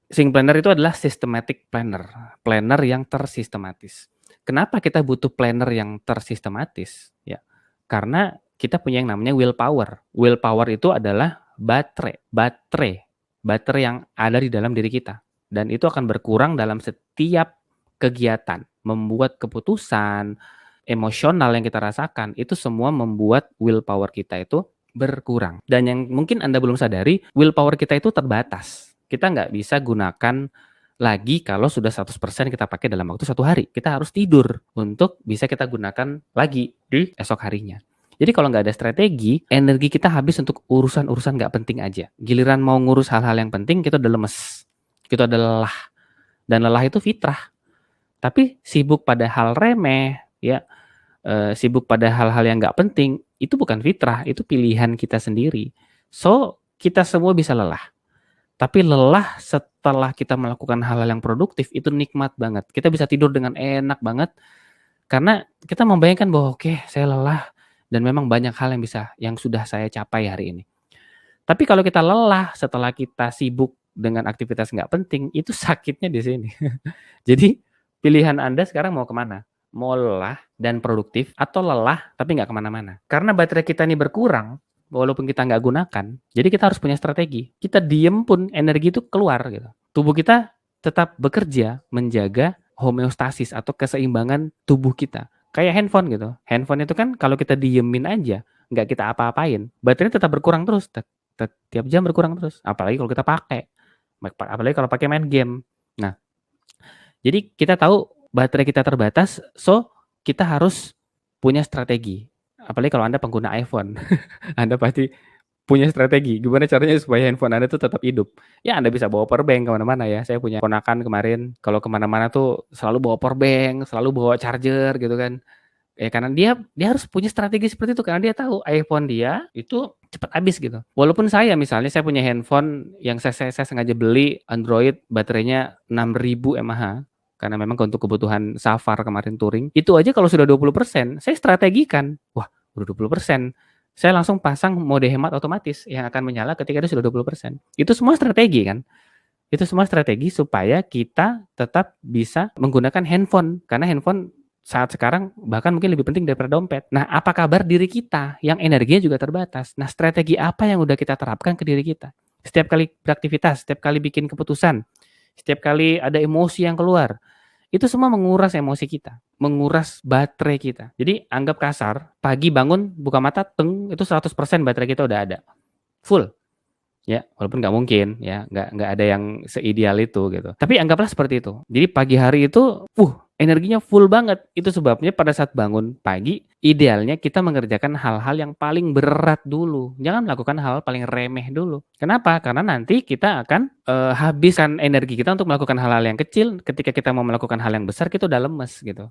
Sing planner itu adalah systematic planner, planner yang tersistematis. Kenapa kita butuh planner yang tersistematis? Ya, karena kita punya yang namanya willpower. Willpower itu adalah baterai yang ada di dalam diri kita. Dan itu akan berkurang dalam setiap kegiatan, membuat keputusan, emosional yang kita rasakan, itu semua membuat willpower kita itu berkurang. Dan yang mungkin Anda belum sadari, willpower kita itu terbatas. Kita nggak bisa gunakan lagi kalau sudah 100% kita pakai dalam waktu 1 hari. Kita harus tidur untuk bisa kita gunakan lagi di esok harinya. Jadi kalau nggak ada strategi, energi kita habis untuk urusan-urusan nggak penting aja. Giliran mau ngurus hal-hal yang penting, kita udah lemes. Kita udah lelah. Dan lelah itu fitrah. Tapi sibuk pada hal remeh, ya, sibuk pada hal-hal yang nggak penting, itu bukan fitrah, itu pilihan kita sendiri. So, kita semua bisa lelah. Tapi lelah setelah kita melakukan hal-hal yang produktif itu nikmat banget. Kita bisa tidur dengan enak banget karena kita membayangkan bahwa oke, saya lelah dan memang banyak hal yang sudah saya capai hari ini. Tapi kalau kita lelah setelah kita sibuk dengan aktivitas nggak penting, itu sakitnya di sini. Jadi pilihan Anda sekarang mau kemana? Mau lelah dan produktif atau lelah tapi nggak kemana-mana? Karena baterai kita ini berkurang, walaupun kita nggak gunakan, jadi kita harus punya strategi. Kita diem pun energi itu keluar gitu. Tubuh kita tetap bekerja menjaga homeostasis atau keseimbangan tubuh kita. Kayak handphone gitu. Handphone itu kan kalau kita diemin aja, nggak kita apa-apain, baterainya tetap berkurang terus. Tiap jam berkurang terus. Apalagi kalau kita pakai. Apalagi kalau pakai main game. Nah, jadi kita tahu baterai kita terbatas, so kita harus punya strategi. Apalagi kalau Anda pengguna iPhone, Anda pasti punya strategi. Gimana caranya supaya handphone Anda tuh tetap hidup? Ya Anda bisa bawa power bank kemana-mana ya. Saya punya ponakan kemarin, kalau kemana-mana tuh selalu bawa power bank, selalu bawa charger gitu kan. Karena dia harus punya strategi seperti itu karena dia tahu iPhone dia itu cepat habis gitu. Walaupun saya misalnya saya punya handphone yang saya sengaja beli Android baterainya 6.000 mAh karena memang untuk kebutuhan safar kemarin touring. Itu aja kalau sudah 20%, saya strategikan. Wah, udah 20%. Saya langsung pasang mode hemat otomatis yang akan menyala ketika dia sudah 20%. Itu semua strategi kan? Itu semua strategi supaya kita tetap bisa menggunakan handphone karena handphone saat sekarang bahkan mungkin lebih penting daripada dompet. Nah, apa kabar diri kita yang energinya juga terbatas? Nah, strategi apa yang udah kita terapkan ke diri kita? Setiap kali beraktivitas, setiap kali bikin keputusan, setiap kali ada emosi yang keluar, itu semua menguras emosi kita, menguras baterai kita. Jadi anggap kasar, pagi bangun, buka mata, teng, itu 100% baterai kita udah ada. Full. Ya, walaupun nggak mungkin ya, nggak ada yang seideal itu gitu. Tapi anggaplah seperti itu. Jadi pagi hari itu, energinya full banget. Itu sebabnya pada saat bangun pagi, idealnya kita mengerjakan hal-hal yang paling berat dulu. Jangan melakukan hal paling remeh dulu. Kenapa? Karena nanti kita akan habiskan energi kita untuk melakukan hal-hal yang kecil. Ketika kita mau melakukan hal yang besar, kita udah lemes gitu.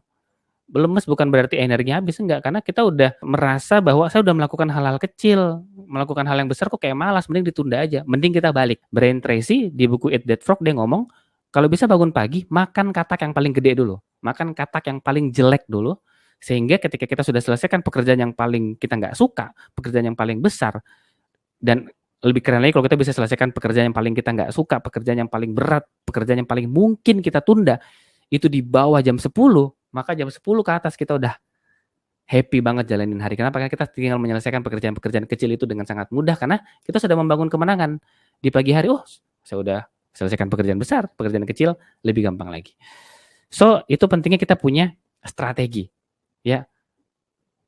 Lemes bukan berarti energinya habis, enggak, karena kita udah merasa bahwa saya udah melakukan hal-hal kecil, melakukan hal yang besar kok kayak malas, mending ditunda aja, mending kita balik. Brian Tracy di buku Eat That Frog dia ngomong, kalau bisa bangun pagi, makan katak yang paling gede dulu, makan katak yang paling jelek dulu, sehingga ketika kita sudah selesaikan pekerjaan yang paling kita nggak suka, pekerjaan yang paling besar, dan lebih keren lagi kalau kita bisa selesaikan pekerjaan yang paling kita nggak suka, pekerjaan yang paling berat, pekerjaan yang paling mungkin kita tunda, itu di bawah jam 10, maka jam 10 ke atas kita udah happy banget jalanin hari. Kenapa? Karena kita tinggal menyelesaikan pekerjaan-pekerjaan kecil itu dengan sangat mudah karena kita sudah membangun kemenangan. Di pagi hari, saya udah selesaikan pekerjaan besar, pekerjaan kecil lebih gampang lagi. So, itu pentingnya kita punya strategi. Ya,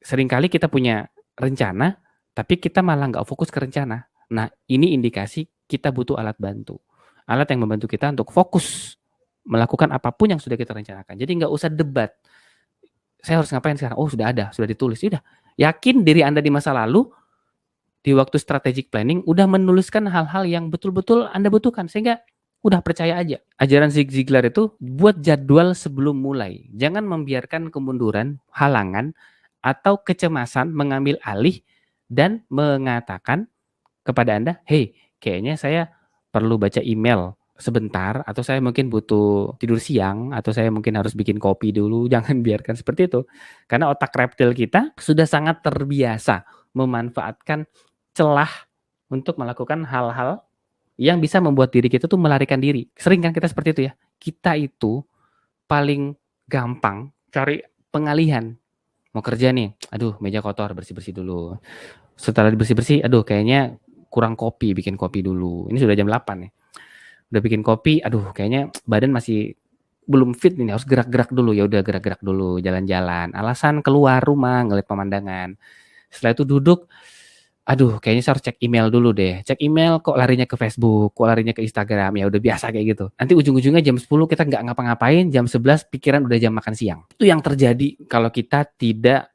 seringkali kita punya rencana, tapi kita malah nggak fokus ke rencana. Nah, ini indikasi kita butuh alat bantu. Alat yang membantu kita untuk fokus melakukan apapun yang sudah kita rencanakan. Jadi nggak usah debat. Saya harus ngapain sekarang? Sudah ada, sudah ditulis. Udah, yakin diri Anda di masa lalu, di waktu strategic planning, udah menuliskan hal-hal yang betul-betul Anda butuhkan. Sehingga udah percaya aja. Ajaran Zig Ziglar itu buat jadwal sebelum mulai. Jangan membiarkan kemunduran, halangan, atau kecemasan mengambil alih dan mengatakan kepada Anda, hey, kayaknya saya perlu baca email sebentar, atau saya mungkin butuh tidur siang, atau saya mungkin harus bikin kopi dulu. Jangan biarkan seperti itu. Karena otak reptil kita sudah sangat terbiasa memanfaatkan celah untuk melakukan hal-hal yang bisa membuat diri kita tuh melarikan diri. Sering kan kita seperti itu ya. Kita itu paling gampang cari pengalihan. Mau kerja nih, aduh meja kotor, bersih-bersih dulu. Setelah bersih-bersih, aduh kayaknya kurang kopi, bikin kopi dulu. Ini sudah jam 8 nih. Udah bikin kopi, aduh kayaknya badan masih belum fit nih, harus gerak-gerak dulu. Ya udah gerak-gerak dulu, jalan-jalan. Alasan keluar rumah, ngeliat pemandangan. Setelah itu duduk, aduh kayaknya saya harus cek email dulu deh. Cek email kok larinya ke Facebook, kok larinya ke Instagram. Ya udah biasa kayak gitu. Nanti ujung-ujungnya jam 10 kita nggak ngapa-ngapain, jam 11 pikiran udah jam makan siang. Itu yang terjadi kalau kita tidak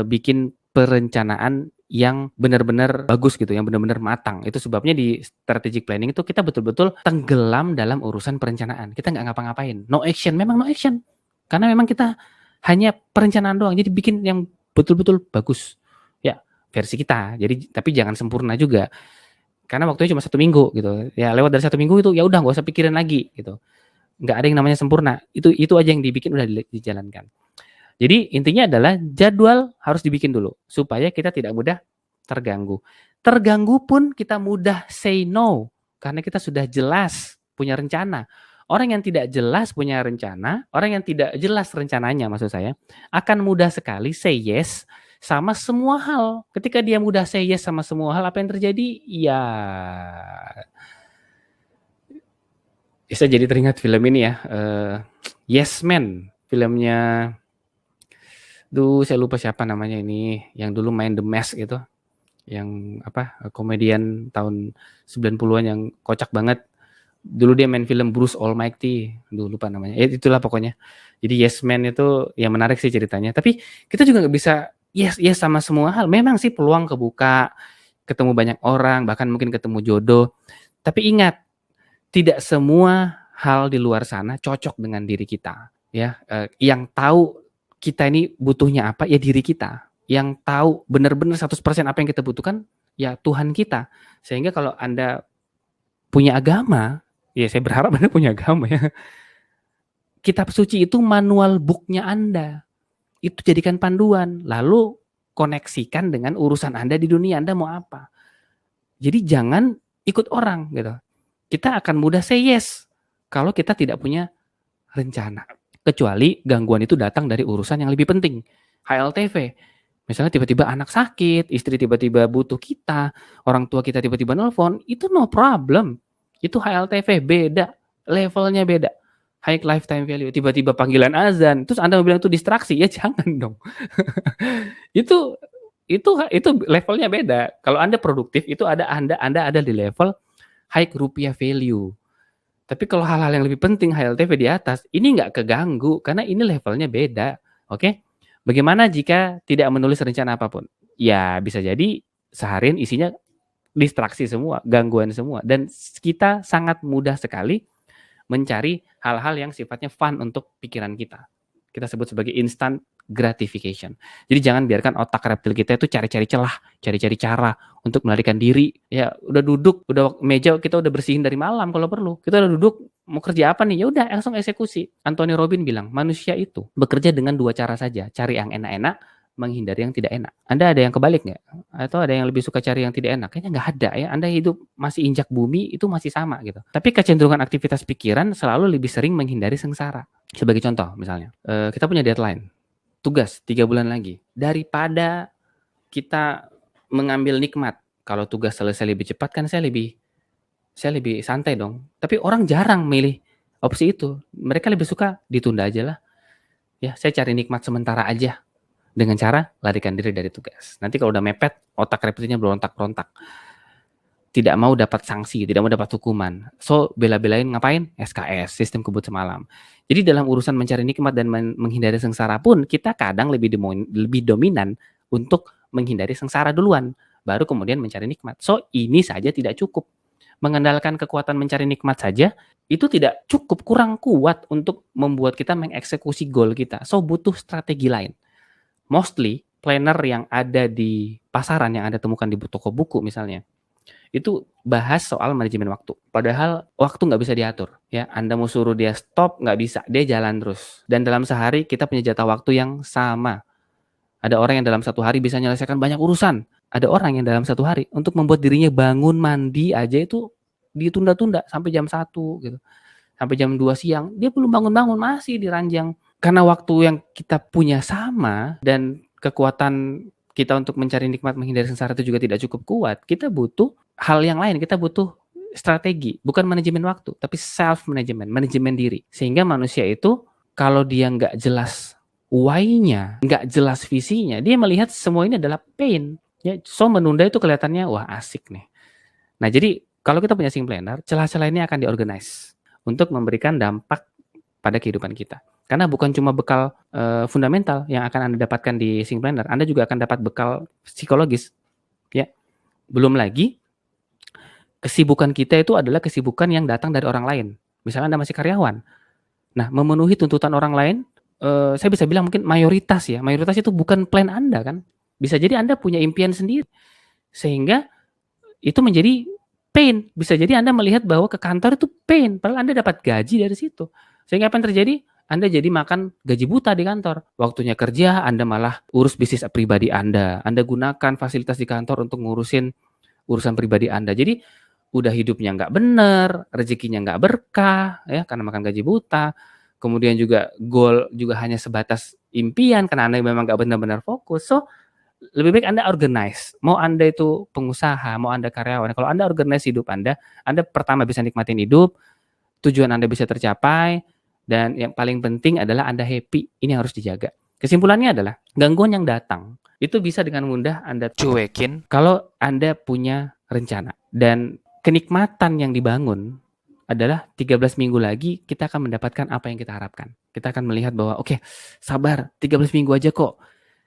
bikin perencanaan yang benar-benar bagus gitu, yang benar-benar matang. Itu sebabnya di strategic planning itu kita betul-betul tenggelam dalam urusan perencanaan. Kita nggak ngapa-ngapain. No action, memang no action. Karena memang kita hanya perencanaan doang. Jadi bikin yang betul-betul bagus. Ya, versi kita. Jadi tapi jangan sempurna juga. Karena waktunya cuma 1 minggu gitu. Ya lewat dari 1 minggu itu ya udah nggak usah pikirin lagi gitu. Nggak ada yang namanya sempurna. Itu aja yang dibikin udah dijalankan. Jadi intinya adalah jadwal harus dibikin dulu supaya kita tidak mudah terganggu. Terganggu pun kita mudah say no karena kita sudah jelas punya rencana. Orang yang tidak jelas punya rencana, orang yang tidak jelas rencananya maksud saya, akan mudah sekali say yes sama semua hal. Ketika dia mudah say yes sama semua hal, apa yang terjadi? Ya, saya jadi teringat film ini ya, Yes Man, filmnya saya lupa siapa namanya ini, yang dulu main The Mask gitu, yang komedian tahun 90-an yang kocak banget. Dulu dia main film Bruce Almighty, lupa namanya. Itulah pokoknya. Jadi Yes Man itu yang menarik sih ceritanya. Tapi kita juga nggak bisa yes sama semua hal. Memang sih peluang kebuka, ketemu banyak orang, bahkan mungkin ketemu jodoh. Tapi ingat, tidak semua hal di luar sana cocok dengan diri kita. Ya, yang tahu kita ini butuhnya apa ya diri kita. Yang tahu benar-benar 100% apa yang kita butuhkan ya Tuhan kita. Sehingga kalau Anda punya agama, ya saya berharap Anda punya agama ya. Kitab suci itu manual book-nya Anda. Itu jadikan panduan. Lalu koneksikan dengan urusan Anda di dunia. Anda mau apa? Jadi jangan ikut orang gitu. Kita akan mudah say yes kalau kita tidak punya rencana. Kecuali gangguan itu datang dari urusan yang lebih penting. HLTV. Misalnya tiba-tiba anak sakit, istri tiba-tiba butuh kita, orang tua kita tiba-tiba nelpon, itu no problem. Itu HLTV, beda. Levelnya beda. High lifetime value. Tiba-tiba panggilan azan, terus Anda bilang itu distraksi, ya jangan dong. itu levelnya beda. Kalau Anda produktif, itu Anda ada di level high rupiah value. Tapi kalau hal-hal yang lebih penting HLTV di atas, ini nggak keganggu karena ini levelnya beda. Oke? Bagaimana jika tidak menulis rencana apapun? Ya bisa jadi seharian isinya distraksi semua, gangguan semua. Dan kita sangat mudah sekali mencari hal-hal yang sifatnya fun untuk pikiran kita. Kita sebut sebagai instant gratification. Jadi jangan biarkan otak reptil kita itu cari-cari celah, cari-cari cara untuk melarikan diri. Ya udah duduk, udah meja kita udah bersihin dari malam kalau perlu. Kita udah duduk, mau kerja apa nih? Ya udah langsung eksekusi. Anthony Robbins bilang, manusia itu bekerja dengan 2 cara saja, cari yang enak-enak, menghindari yang tidak enak. Anda ada yang kebalik nggak? Atau ada yang lebih suka cari yang tidak enak? Kayaknya nggak ada ya. Anda hidup masih injak bumi itu masih sama gitu. Tapi kecenderungan aktivitas pikiran selalu lebih sering menghindari sengsara. Sebagai contoh misalnya, kita punya deadline, tugas 3 bulan lagi. Daripada kita mengambil nikmat, kalau tugas selesai lebih cepat kan saya lebih santai dong. Tapi orang jarang milih opsi itu. Mereka lebih suka ditunda aja lah. Ya, saya cari nikmat sementara aja. Dengan cara larikan diri dari tugas. Nanti kalau udah mepet, otak reptilnya berontak-berontak. Tidak mau dapat sanksi, tidak mau dapat hukuman. So, bela-belain ngapain? SKS, sistem kebut semalam. Jadi dalam urusan mencari nikmat dan menghindari sengsara pun, kita kadang lebih dominan untuk menghindari sengsara duluan. Baru kemudian mencari nikmat. So, ini saja tidak cukup. Mengandalkan kekuatan mencari nikmat saja, itu tidak cukup, kurang kuat untuk membuat kita mengeksekusi goal kita. So, butuh strategi lain. Mostly planner yang ada di pasaran, yang Anda temukan di toko buku misalnya, itu bahas soal manajemen waktu. Padahal waktu nggak bisa diatur. Ya, Anda mau suruh dia stop nggak bisa, dia jalan terus. Dan dalam sehari kita punya jatah waktu yang sama. Ada orang yang dalam 1 hari bisa menyelesaikan banyak urusan. Ada orang yang dalam 1 hari untuk membuat dirinya bangun mandi aja itu ditunda-tunda sampai jam 1 gitu, sampai jam 2 siang, dia belum bangun-bangun, masih di ranjang. Karena waktu yang kita punya sama dan kekuatan kita untuk mencari nikmat menghindari sengsara itu juga tidak cukup kuat, kita butuh hal yang lain, kita butuh strategi, bukan manajemen waktu, tapi self management, manajemen diri. Sehingga manusia itu kalau dia nggak jelas why-nya, nggak jelas visinya, dia melihat semua ini adalah pain. Ya, so menunda itu kelihatannya wah asik nih. Nah jadi kalau kita punya Sync Planner, celah-celah ini akan diorganize untuk memberikan dampak pada kehidupan kita. Karena bukan cuma bekal fundamental yang akan Anda dapatkan di Sync Planner, Anda juga akan dapat bekal psikologis. Ya, belum lagi kesibukan kita itu adalah kesibukan yang datang dari orang lain. Misalnya Anda masih karyawan. Nah, memenuhi tuntutan orang lain, saya bisa bilang mungkin mayoritas ya, mayoritas itu bukan plan Anda kan. Bisa jadi Anda punya impian sendiri. Sehingga itu menjadi pain. Bisa jadi Anda melihat bahwa ke kantor itu pain, padahal Anda dapat gaji dari situ. Sehingga apa yang terjadi? Anda jadi makan gaji buta di kantor. Waktunya kerja, Anda malah urus bisnis pribadi Anda. Anda gunakan fasilitas di kantor untuk ngurusin urusan pribadi Anda. Jadi udah hidupnya nggak bener, rezekinya nggak berkah, ya karena makan gaji buta. Kemudian juga goal juga hanya sebatas impian karena Anda memang nggak benar-benar fokus. So lebih baik Anda organize. Mau Anda itu pengusaha, mau Anda karyawan. Kalau Anda organize hidup Anda pertama bisa nikmatin hidup, tujuan Anda bisa tercapai, dan yang paling penting adalah Anda happy. Ini harus dijaga. Kesimpulannya adalah gangguan yang datang itu bisa dengan mudah Anda cuekin kalau Anda punya rencana. Dan kenikmatan yang dibangun adalah 13 minggu lagi kita akan mendapatkan apa yang kita harapkan. Kita akan melihat bahwa oke, sabar 13 minggu aja kok.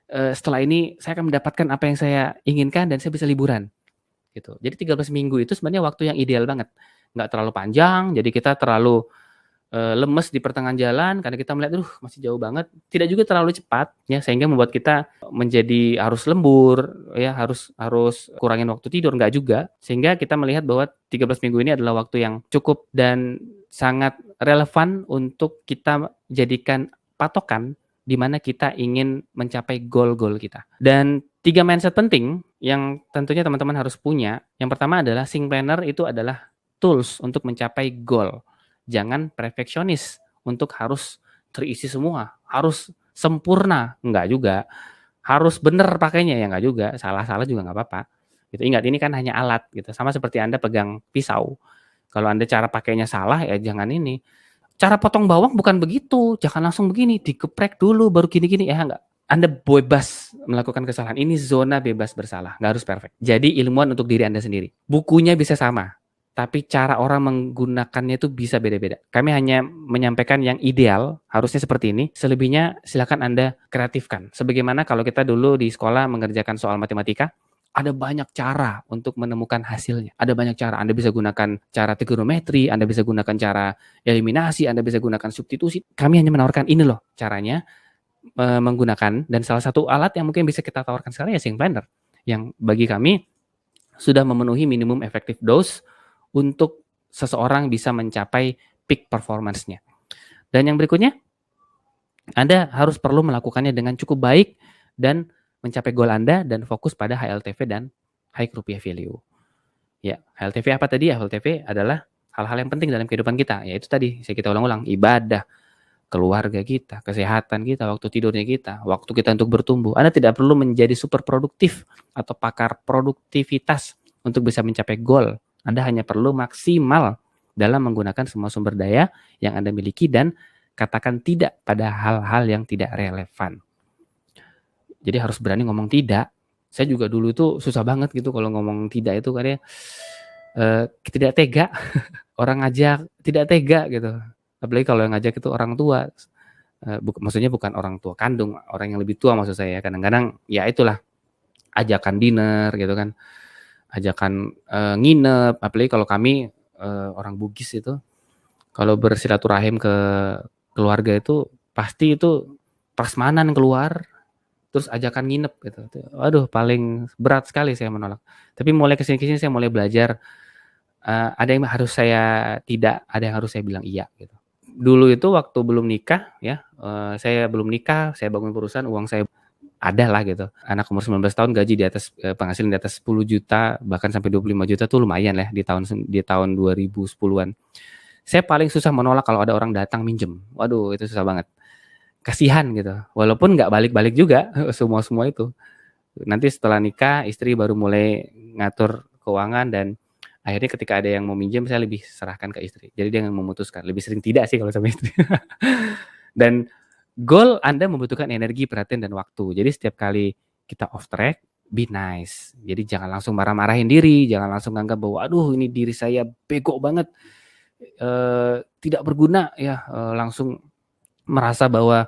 Setelah ini saya akan mendapatkan apa yang saya inginkan dan saya bisa liburan gitu. Jadi 13 minggu itu sebenarnya waktu yang ideal banget. Nggak terlalu panjang, jadi kita terlalu lemes di pertengahan jalan karena kita melihat, masih jauh banget. Tidak juga terlalu cepat, ya sehingga membuat kita menjadi harus lembur, ya harus kurangin waktu tidur, nggak juga. Sehingga kita melihat bahwa 13 minggu ini adalah waktu yang cukup dan sangat relevan untuk kita jadikan patokan di mana kita ingin mencapai goal-goal kita. Dan 3 mindset penting yang tentunya teman-teman harus punya. Yang pertama adalah Sync Planner itu adalah tools untuk mencapai goal. Jangan perfeksionis untuk harus terisi semua, harus sempurna, enggak juga. Harus benar pakainya, ya enggak juga. Salah-salah juga enggak apa-apa. Gitu. Ingat, ini kan hanya alat gitu. Sama seperti Anda pegang pisau. Kalau Anda cara pakainya salah, ya jangan ini. Cara potong bawang bukan begitu, jangan langsung begini, digeprek dulu baru gini-gini, ya enggak. Anda bebas melakukan kesalahan. Ini zona bebas bersalah, nggak harus perfect. Jadi ilmuwan untuk diri Anda sendiri. Bukunya bisa sama, tapi cara orang menggunakannya itu bisa beda-beda. Kami hanya menyampaikan yang ideal, harusnya seperti ini. Selebihnya silakan Anda kreatifkan. Sebagaimana kalau kita dulu di sekolah mengerjakan soal matematika, ada banyak cara untuk menemukan hasilnya. Ada banyak cara. Anda bisa gunakan cara trigonometri, Anda bisa gunakan cara eliminasi, Anda bisa gunakan substitusi. Kami hanya menawarkan ini loh caranya menggunakan, dan salah satu alat yang mungkin bisa kita tawarkan sekarang ya Sync Planner, yang bagi kami sudah memenuhi minimum effective dose untuk seseorang bisa mencapai peak performance-nya. Dan yang berikutnya, Anda harus perlu melakukannya dengan cukup baik dan mencapai goal Anda dan fokus pada HLTV dan high rupiah value. Ya, HLTV apa tadi? HLTV adalah hal-hal yang penting dalam kehidupan kita. Yaitu tadi, kita ulang-ulang, ibadah, keluarga kita, kesehatan kita, waktu tidurnya kita, waktu kita untuk bertumbuh. Anda tidak perlu menjadi super produktif atau pakar produktivitas untuk bisa mencapai goal. Anda hanya perlu maksimal dalam menggunakan semua sumber daya yang Anda miliki dan katakan tidak pada hal-hal yang tidak relevan. Jadi harus berani ngomong tidak. Saya juga dulu tuh susah banget gitu kalau ngomong tidak itu karena tidak tega. Orang ngajak tidak tega gitu. Apalagi kalau yang ngajak itu orang tua, maksudnya bukan orang tua kandung, orang yang lebih tua maksud saya. Kadang-kadang ya itulah ajakan dinner gitu kan, ajakan nginep. Apalagi kalau kami orang Bugis itu, kalau bersilaturahim ke keluarga itu pasti itu prasmanan keluar, terus ajakan nginep gitu. Aduh, paling berat sekali saya menolak. Tapi mulai kesini-kesini saya mulai belajar. Ada yang harus saya tidak, ada yang harus saya bilang iya gitu. Dulu itu waktu belum nikah ya, saya belum nikah, saya bangun perusahaan, uang saya ada lah gitu. Anak umur 19 tahun gaji di atas penghasilan di atas 10 juta bahkan sampai 25 juta tuh lumayan lah di tahun 2010-an. Saya paling susah menolak kalau ada orang datang minjem. Waduh, itu susah banget. Kasihan gitu. Walaupun nggak balik-balik juga semua itu. Nanti setelah nikah istri baru mulai ngatur keuangan dan akhirnya ketika ada yang mau minjem saya lebih serahkan ke istri. Jadi dia yang memutuskan. Lebih sering tidak sih kalau sama istri. Dan goal Anda membutuhkan energi, perhatian, dan waktu. Jadi setiap kali kita off track, be nice. Jadi jangan langsung marah-marahin diri, jangan langsung nganggap bahwa aduh ini diri saya bego banget, tidak berguna ya, langsung merasa bahwa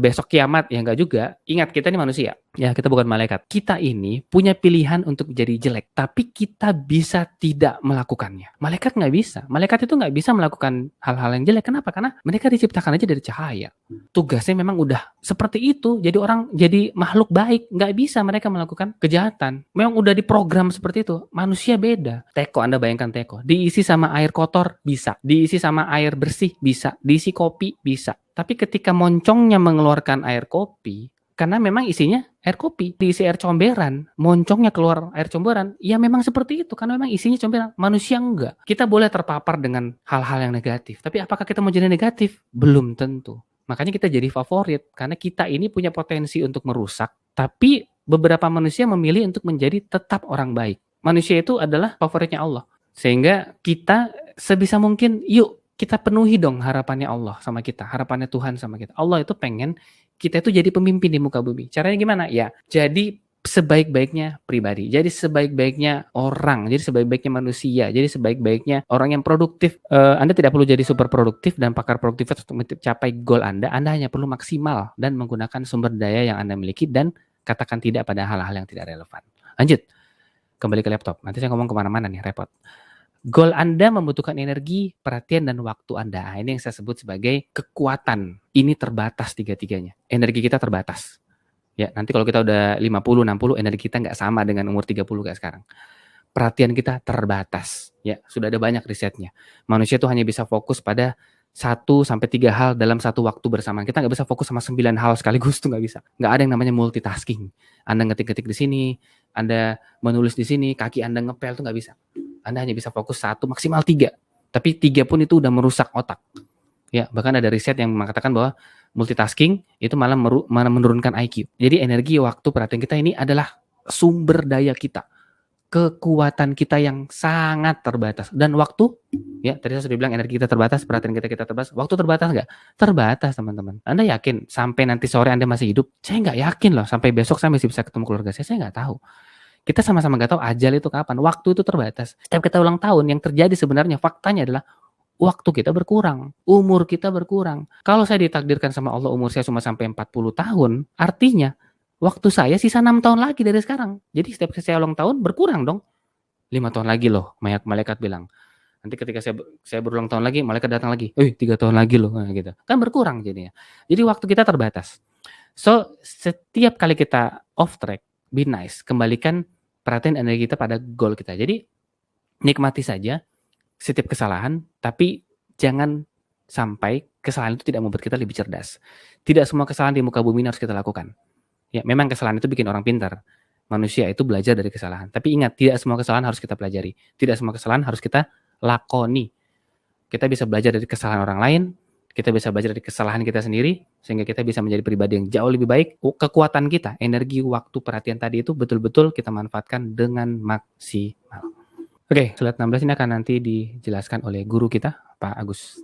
besok kiamat, ya enggak juga. Ingat kita ini manusia, ya kita bukan malaikat. Kita ini punya pilihan untuk jadi jelek, tapi kita bisa tidak melakukannya. Malaikat nggak bisa. Malaikat itu nggak bisa melakukan hal-hal yang jelek. Kenapa? Karena mereka diciptakan aja dari cahaya. Tugasnya memang udah seperti itu. Jadi makhluk baik. Nggak bisa mereka melakukan kejahatan. Memang udah diprogram seperti itu. Manusia beda. Teko, Anda bayangkan teko. Diisi sama air kotor, bisa. Diisi sama air bersih, bisa. Diisi kopi, bisa. Tapi ketika moncongnya mengeluarkan air kopi, karena memang isinya air kopi, diisi air comberan, moncongnya keluar air comberan, ya memang seperti itu, karena memang isinya comberan. Manusia enggak. Kita boleh terpapar dengan hal-hal yang negatif, tapi apakah kita mau jadi negatif? Belum tentu. Makanya kita jadi favorit, karena kita ini punya potensi untuk merusak, tapi beberapa manusia memilih untuk menjadi tetap orang baik. Manusia itu adalah favoritnya Allah. Sehingga kita sebisa mungkin, yuk kita penuhi dong harapannya Allah sama kita, harapannya Tuhan sama kita. Allah itu pengen kita itu jadi pemimpin di muka bumi. Caranya gimana? Ya, jadi sebaik-baiknya pribadi, jadi sebaik-baiknya orang, jadi sebaik-baiknya manusia, jadi sebaik-baiknya orang yang produktif. Anda tidak perlu jadi super produktif dan pakar produktivitas untuk mencapai goal Anda. Anda hanya perlu maksimal dan menggunakan sumber daya yang Anda miliki dan katakan tidak pada hal-hal yang tidak relevan. Lanjut, kembali ke laptop. Nanti saya ngomong kemana-mana nih, repot. Goal Anda membutuhkan energi, perhatian, dan waktu Anda. Ini yang saya sebut sebagai kekuatan. Ini terbatas tiga-tiganya. Energi kita terbatas. Ya, nanti kalau kita udah 50, 60, energi kita nggak sama dengan umur 30 kayak sekarang. Perhatian kita terbatas. Ya, sudah ada banyak risetnya. Manusia itu hanya bisa fokus pada 1-3 hal dalam satu waktu bersamaan. Kita nggak bisa fokus sama 9 hal sekaligus, tuh nggak bisa. Nggak ada yang namanya multitasking. Anda ngetik-ngetik di sini, Anda menulis di sini, kaki Anda ngepel, tuh nggak bisa. Anda hanya bisa fokus 1, maksimal 3. Tapi 3 pun itu udah merusak otak. Ya, bahkan ada riset yang mengatakan bahwa multitasking itu malah menurunkan IQ. Jadi energi, waktu, perhatian kita ini adalah sumber daya kita. Kekuatan kita yang sangat terbatas. Dan waktu, ya tadi saya sudah bilang energi kita terbatas, perhatian kita terbatas. Waktu terbatas nggak? Terbatas, teman-teman. Anda yakin sampai nanti sore Anda masih hidup? Saya nggak yakin loh. Sampai besok saya masih bisa ketemu keluarga saya nggak tahu. Kita sama-sama nggak tahu ajal itu kapan. Waktu itu terbatas. Setiap kita ulang tahun, yang terjadi sebenarnya faktanya adalah waktu kita berkurang, umur kita berkurang. Kalau saya ditakdirkan sama Allah umur saya cuma sampai 40 tahun, artinya waktu saya sisa 6 tahun lagi dari sekarang. Jadi setiap saya ulang tahun berkurang dong. 5 tahun lagi loh, malaikat bilang. Nanti ketika saya berulang tahun lagi, malaikat datang lagi. 3 tahun lagi loh, gitu. Kan berkurang jadinya. Jadi waktu kita terbatas. So, setiap kali kita off track, be nice, kembalikan perhatian energi kita pada goal kita. Jadi nikmati saja setiap kesalahan, tapi jangan sampai kesalahan itu tidak membuat kita lebih cerdas. Tidak semua kesalahan di muka bumi ini harus kita lakukan. Ya, memang kesalahan itu bikin orang pintar. Manusia itu belajar dari kesalahan. Tapi ingat, tidak semua kesalahan harus kita pelajari. Tidak semua kesalahan harus kita lakoni. Kita bisa belajar dari kesalahan orang lain, kita bisa belajar dari kesalahan kita sendiri, sehingga kita bisa menjadi pribadi yang jauh lebih baik. Kekuatan kita, energi, waktu, perhatian tadi itu betul-betul kita manfaatkan dengan maksimal. Oke, slide 16 ini akan nanti dijelaskan oleh guru kita, Pak Agus.